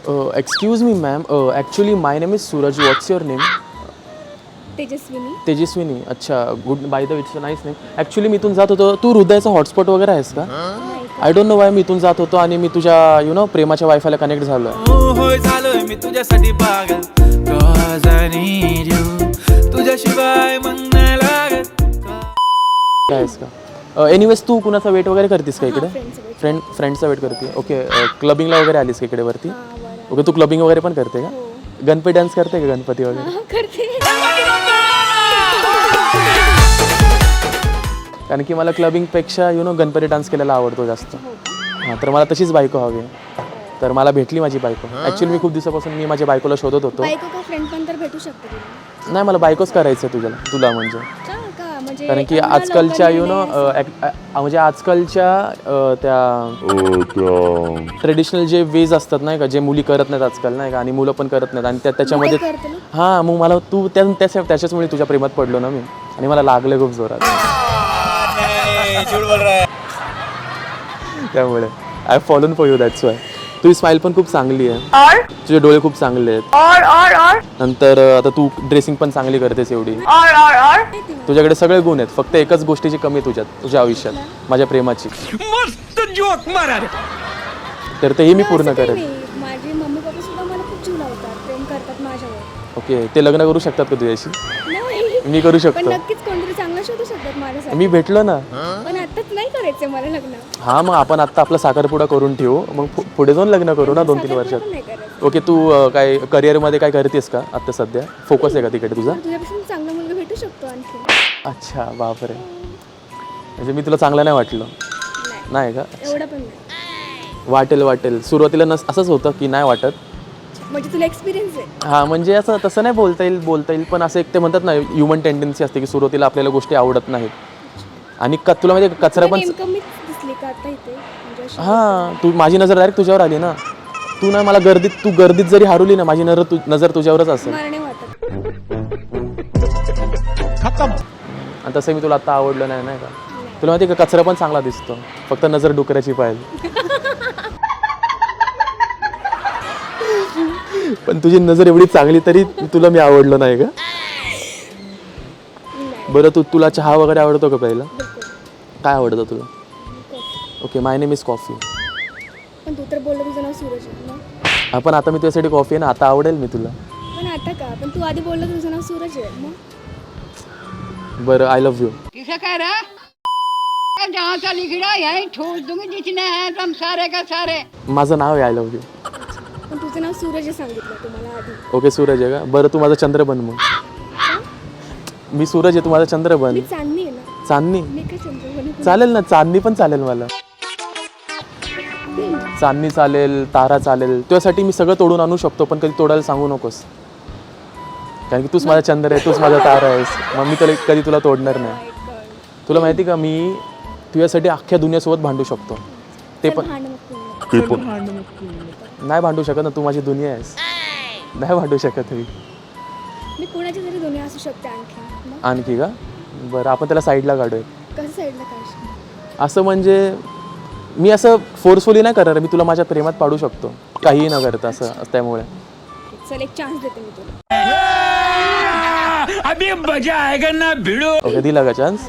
Excuse me ma'am, actually my name is Suraj. What's your name? Tejaswini. Tejaswini. अच्छा, good. By the way, it's a nice name. Actually मी इथून जात होतो. तू हृदयाचा हॉटस्पॉट वगैरे आहेस का? I don't know why. मी इथून जात होतो आणि मी तुझ्या प्रेमाच्या वायफायला कनेक्ट झालो आहे. होय झालोय मी तुझ्यासाठी पागल. Cause I need you. तुझ्याशिवाय मग नाही लागत. काय आहेस का? एनिवेज तू कुणाचा वेट वगैरे करतेस का इकडे? friends. फ्रेंडचा वेट करते. ओके. क्लबिंगला वगैरे आलीस का इकडे वरती? बरं. ओके. तू क्लबिंग वगैरे पण करते का? हो. गणपती डान्स करते का? गणपती वगैरे? करते. कारण की मला क्लबिंगपेक्षा गणपती डान्स केलेला आवडतो जास्त. हां, तर मला तशीच बायको हवी आहे. तर मला भेटली माझी बायको. ॲक्च्युली मी खूप दिवसापासून मी माझ्या बायकोला शोधत होतो. बायको का फ्रेंड पण तर भेटू शकते तुला. नाही, मला बायकोच करायचं आहे तुला म्हणजे. का म्हणजे कारण की आजकालच्या म्हणजे आजकालच्या त्या ट्रेडिशनल जे वेज असतात नाही का, जे मुली करत नाहीत आजकाल नाही का, आणि मुलं पण करत नाहीत, आणि त्याच्यामध्ये हां, मग मला तू त्याच्याचमुळे तुझ्या प्रेमात पडलो ना मी, आणि मला लागलं खूप जोरात. त्यामुळे I fallen for you, that's why. तुझी स्माइल पण खूप चांगली आहे, तुझे डोळे खूप चांगले आहेत, नंतर आता तू ड्रेसिंग पण चांगली करतेस एवढी. तुझ्याकडे सगळे गुण आहेत, फक्त एकच गोष्टीची कमी आहे तुझ्या आयुष्यात, माझ्या प्रेमाची. तर तेही मी पूर्ण करेन. माझे मम्मी पप्पा सुद्धा मला खूप जीव लावतात, प्रेम करतात माझ्यावर. ओके. ते लग्न करू शकतात का तुझ्याशी? नाही, मी करू पण शकतो. नक्कीच कोणतरी चांगला शोधू शकतात माझ्यासाठी. मी भेटलो ना. पण आताच नाही करायचंय मला लग्न. हां, मग आपण आत्ता आपला साखरपुडा करून ठेवू, मग पुढे जाऊन लग्न करू ना 2-3 वर्षात. पण नाही करायचं. ओके. तू काय करिअरमध्ये काय करतेस का आत्ता सध्या? फोकस आहे का तिकडे तुझा? तुझ्यापासून चांगला मुलगा भेटू शकतो आणखी. अच्छा, बापरे. म्हणजे मी तुला चांगलं नाही वाटलं? नाही का? एवढं पण नाही. वाटेल. सुरुवातीला असंच होतं की नाही वाटत. म्हणजे तुला एक्सपिरियन्स आहे. हां, म्हणजे असं तसं नाही बोलता येईल, पण असं एक ते म्हणतात ना, ह्युमन टेंडन्सी असते की सुरुवातीला आपल्याला गोष्टी आवडत नाहीत, आणि तुला माहिती आहे कचरा पण. नेमकं मीच दिसली का आता इथे म्हणजे अशी? हां, तू माझी नजर डायरेक्ट तुझ्यावर आली ना. तू ना मला गर्दीत जरी हरवली ना, माझी नजर तुझ्यावरच असेल. मला नाही वाटत. आणि तसं मी तुला आता आवडलं नाही का? तुला माहिती आहे का, कचरा पण चांगला दिसतो, फक्त नजर डुकराची पाहिजे. पण तुझी नजर एवढी चांगली तरी तुला मी आवडलो नाही का? बरं, तुला चहा वगैरे आवडतो का? पहिला काय आवडतं तुला? Okay. My name is coffee. पण तू तर बोलला तुझं नाव सूरज आहे ना. पण आता मी तुझ्यासाठी कॉफी आहे ना, आता आवडेल मी तुला. पण आता का? पण तू आधी बोलला तुझं नाव सूरज आहे मग. बरं, आय लव्ह यू. किसे कह रहा है? जहाँ से लिखड़ा यहीं ठोक दूंगी, जितने हैं तुम सारे का सारे. माझं नाव आहे आय लव्ह यू. पण तुझं नाव सूरज आहे सांगितलं तुम्हाला आधी. ओके. सूरज आहे का? बरं, तू माझा चंद्र बन मग. मी सूरज आहे, तू माझा चंद्र बन. मी चांदणी आहे ना. चांदणी मी काय चंद्र चालेल ना, चांदणी पण चालेल मला. चांदणी चालेल, तारा चालेल. तुझ्यासाठी मी सगळं तोडून आणू शकतो, पण कधी तोडायला सांगू नकोस, कारण की तूच माझा चंद्र आहे, तूच माझा तारा आहेस. मग मी कधी तुला तोडणार नाही. तुला माहिती का, मी तुझ्यासाठी अख्ख्या दुनियासोबत भांडू शकतो. ते पण नाही भांडू शकत ना, तू माझी दुनिया आहेस. नाही भांडू शकत मी कोणाची तरी दुनिया असू शकते आणखी. आणखी का? बरं, आपण त्याला साईडला काढूया. कसं साईडला काढशील? असं म्हणजे मी असं फोर्सफुली नाही करणार, मी तुला माझ्या प्रेमात पाडू शकतो काहीही न करता असं. त्यामुळे चल एक चान्स देते मी तुला. अभी मजा आएगा ना भिड़ो. ओके. दिला का चान्स?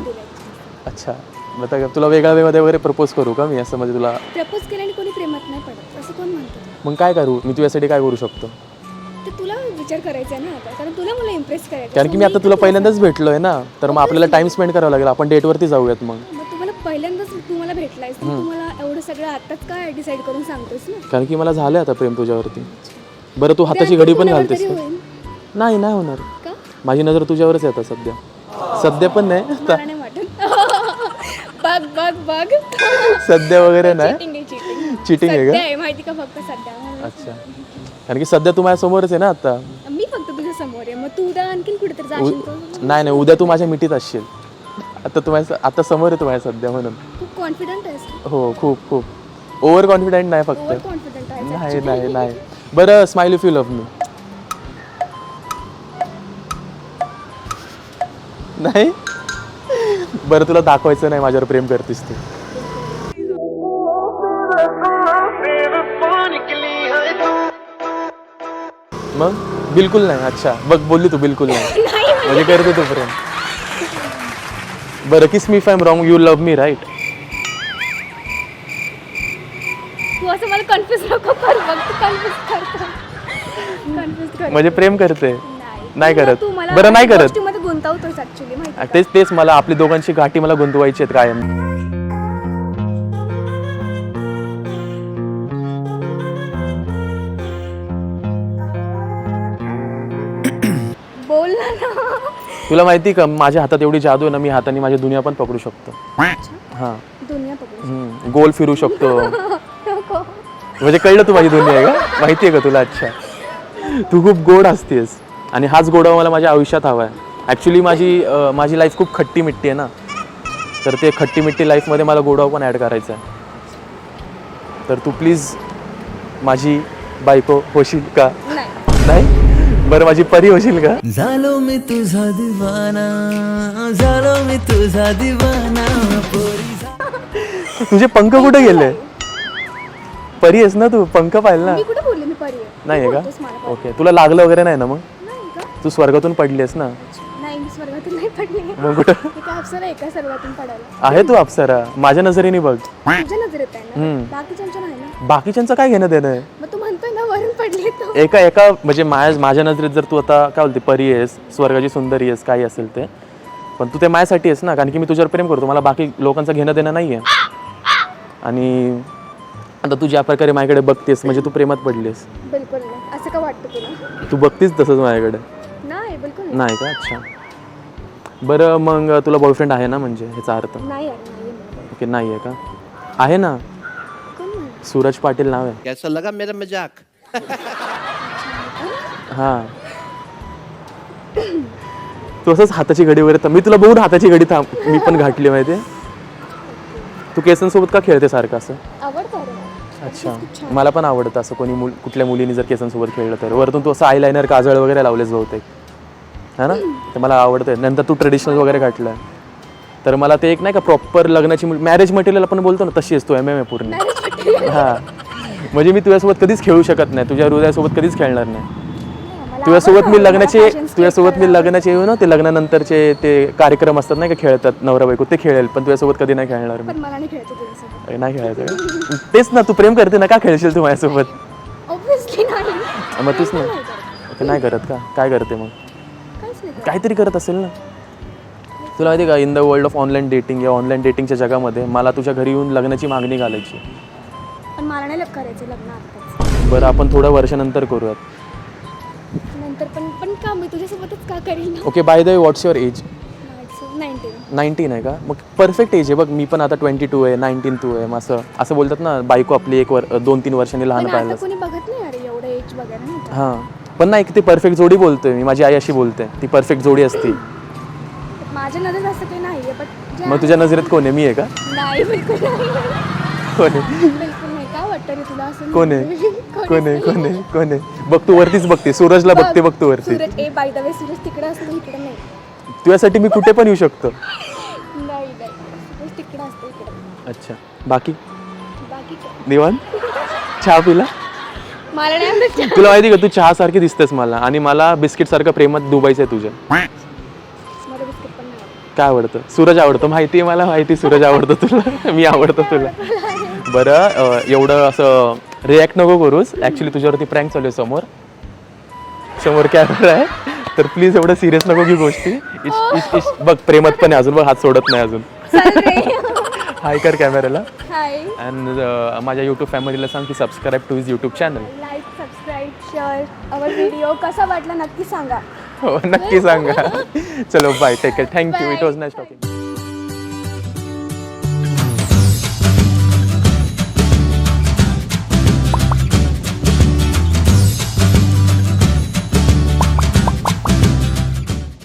अच्छा. मग तुला वेगळ्या वेमध्ये वगैरे प्रपोज करू का मी? असं म्हणजे तुला प्रपोज केल्याने कोणी प्रेमात नाही पडत असं कोण म्हणतं? मग काय करू मी तुझ्यासाठी? काय करू शकतो? ते तुला विचार करायचा आहे ना आता, कारण तुला मला इम्प्रेस करायचं. कारण की मी आता तुला पहिल्यांदाच भेटलोय ना, तर मग आपल्याला टाइम स्पेंड करावा लागेल. आपण डेटवरती जाऊयात मग. मग तुम्हाला पहिल्यांदाच तुम्हाला भेटलायस, तुम्हाला एवढं सगळं आताच काय डिसाईड करून सांगतोस ना? कारण की मला झालं आता प्रेम तुझ्यावरती. बरं, तू हाताची घडी पण घालतेस का? नाही होणार. का? माझी नजर तुझ्यावरच आहे आता सध्या पण नाही. मला नाही वाटत. बघ सध्या वगैरे नाही. चिटिंग आहे का? माहिती का? फक्त सध्या. अच्छा. कारण की सध्या तू माझ्या समोरच आहे ना आता. मी फक्त तुझ्या समोर आहे, मग तू उद्या आणखीन कुठेतरी जाशील का? नाही, उद्या तू माझ्या मिठीत असशील. आता समोर आहे तू माझ्या सध्या, म्हणून. खूप कॉन्फिडंट आहेस. हो, खूप ओव्हर कॉन्फिडंट नाही, फक्त ओव्हर कॉन्फिडंट आहेस. नाही. बरं, स्माइल इफ यू लव्ह मी. नाही. बरं, तुला दाखवायचं नाही माझ्यावर प्रेम करतेस तू. मग बिलकुल नाही. अच्छा बघ बोलली तू बिलकुल नाही म्हणजे करते तू प्रेम. बरं kiss me if I am wrong you love me right. तू असं मला कन्फ्युज नको कर बघ तू कन्फ्युज करतो कन्फ्युज कर म्हणजे प्रेम करते नाही करत. तू मला बरं नाही करत. गोष्टीमध्ये गुंतवतोस ऍक्च्युली माहिती आहे का? तेच मला आपली दोघांची गाठी मला गुंतवायची आहेत कायम. बोल ना. तुला माहिती का माझ्या हातात एवढी जादू आहे ना, मी हाताने माझी दुनिया पण पकडू शकतो. हां दुनिया पकडू गोल फिरू शकतो. नको. म्हणजे कळलं तू माझी दुनिया आहे का, माहिती आहे का तुला. अच्छा तू खूप गोड असतेस आणि हाच गोडावा मला माझ्या आयुष्यात हवा आहे. ॲक्च्युली माझी लाईफ खूप खट्टी मिट्टी आहे ना, तर ते खट्टी मिट्टी लाईफमध्ये मला गोडावा पण ॲड करायचा आहे. तर तू प्लीज माझी बायको होशील का. नाही बरं माझी परी होशील का. झालो मी तुझा दिवाना, झालो मी तुझा दिवाना पोरी. तुझे पंख कुठे गेले. परी आहेस ना तू, पंख पाहिलं ना. मी कुठे बोलले मी परी आहे. नाही आहे बोलतोस मला का. परी. ओके तुला लागलं वगैरे नाही ना मग. नाही का. तू स्वर्गातून पडली आहेस ना. नाही मी स्वर्गातून नाही पडले. मग कुठं मी काय अप्सरा एका सर्वातून पडायला. आहे तू अप्सरा माझ्या नजरेने बघ. तुझ्या नजरेत आहे ना बाकीच्यांच्या नाही ना. बाकीच्यांचं काय घेणं देणं आहे. मग तू म्हणतोय ना वरून पडली तू. एका म्हणजे माझ्या नजरेत जर तू आता काय बोलते परी आहेस, स्वर्गाची सुंदरी आहेस, काही असेल ते, पण तू ते माझ्यासाठी आहेस ना, कारण की मी तुझ्यावर प्रेम करतो. मला बाकी लोकांचं घेणं देणं नाही आहे. आणि आता तू ज्या प्रकारे माझ्याकडे बघतेस म्हणजे तू प्रेमात पडलीस. बिलकुल नाही. असं का वाटतं तुला. तू बघतीस तसंच माझ्याकडे. नाही बिलकुल नाही का. अच्छा बरं मग तुला बॉयफ्रेंड आहे ना, म्हणजे ह्याचा अर्थ. नाही आहे नाही आहे. ओके नाही आहे का. आहे ना, कोण नाही. सूरज पाटील नाव आहे. कैसा लगा मेरा मजाक. हां तू असंच हाताची घडी वगैरे मी तुला बघून हाताची घडी मी पण घातली माहिती आहे. तू केसांसोबत का खेळते सारखं असं. आवडतं अरे मला. अच्छा मला पण आवडतं असं कोणी कुठल्या मुलीने जर केसांसोबत खेळलं तर. वरतून तू असं आयलायनर काजळ वगैरे लावलेस बहुतेक है ना, ते मला आवडतं. नंतर तू ट्रेडिशनल वगैरे घातलं तर मला ते एक नाही का प्रॉपर लग्नाची मॅरेज मटेरियल आपण बोलतो ना तशी असतो MMA पूर्ण. हां म्हणजे मी तुझ्यासोबत कधीच खेळू शकत नाही, तुझ्या हृदयासोबत कधीच खेळणार नाही. तुझ्यासोबत मी लग्नाचे येऊ ना, ते लग्नानंतरचे ते कार्यक्रम असतात नाही का खेळतात नवरा बायको, ते खेळेल पण तुझ्यासोबत कधी नाही खेळणार मी. पण मला नाही खेळायचं तुझ्यासोबत. नाही खेळायचं का. तेच ना तू प्रेम करते ना, का खेळशील तू माझ्यासोबत. ऑब्व्हियसली नाही. मग तूच नाही. ओके नाही करत का. काय करते मग. काहीच नाही करत. काहीतरी करत असेल ना. तुला माहिती का in the world of online dating या ऑनलाईन डेटिंगच्या जगामध्ये मला तुझ्या घरी येऊन लग्नाची मागणी घालायची. पण मला नाही करायचं लग्न आताच. बरं आपण थोड्या वर्षानंतर करूयात. नंतर पण का मी तुझ्यासोबतच का करीन. Okay by the way what's your age. 19 आहे का. मग परफेक्ट एज आहे बघ. मी पण आता 22 आहे, 19 तू आहे. मग असं बोलतात ना बायको आपली 2-3 वर्षांनी लहान पण पाहिलं. आता कोणी बघत नाही अरे एवढं एज वगैरे नाही का. हां पण नाही ती परफेक्ट जोडी बोलतोय मी. माझी आई अशी बोलते ती परफेक्ट जोडी असती. माझ्या नजरेत असं काही नाही आहे पण मग तुझ्या नजरेत कोण आहे. मी आहे का. नाही बिलकुल नाही. कोण आहे. बिलकुल नाही. काय वाटतं रे तुला असं. कोण आहे. कोण आहे बघ तू वरतीच बघते. सूरजला बघते बघ तू वरती. सूरज बाय द वे सूरज तिकडे असतो इकडे नाही. तुझ्यासाठी मी कुठे पण येऊ शकतो. नाही सूरज तिकडे असतो इकडे. अच्छा बाकी काय निवांत. चहा पिला. मला नाही आवडत. तुला माहिती का तू चहा सारखी दिसतेस मला, आणि मला बिस्किट सारखं प्रेमात डुबायचं आहे तुझ्या. मला बिस्किट पण नाही आवडत. काय आवडतं. सूरज आवडतो माहिती आहे मला. माहिती सूरज आवडतो तुला. मी आवडतो तुला. बरं एवढं असं रिॲक्ट नको करूस. ॲक्च्युली तुझ्यावरती प्रँक चालू आहे. समोर कॅमेरा आहे तर प्लीज एवढं सिरियस नको की गोष्टी. इश बघ प्रेमात पण आहे अजून बघ. हात सोडत नाही अजून. हाय कर कॅमेऱ्याला. हाय. अँड माझ्या यूट्यूब फॅमिलीला सांग की subscribe to his YouTube channel. Like subscribe share our video कसा वाटला नक्की सांगा. हो नक्की सांगा. चलो bye take care. Thank you. It was nice talking.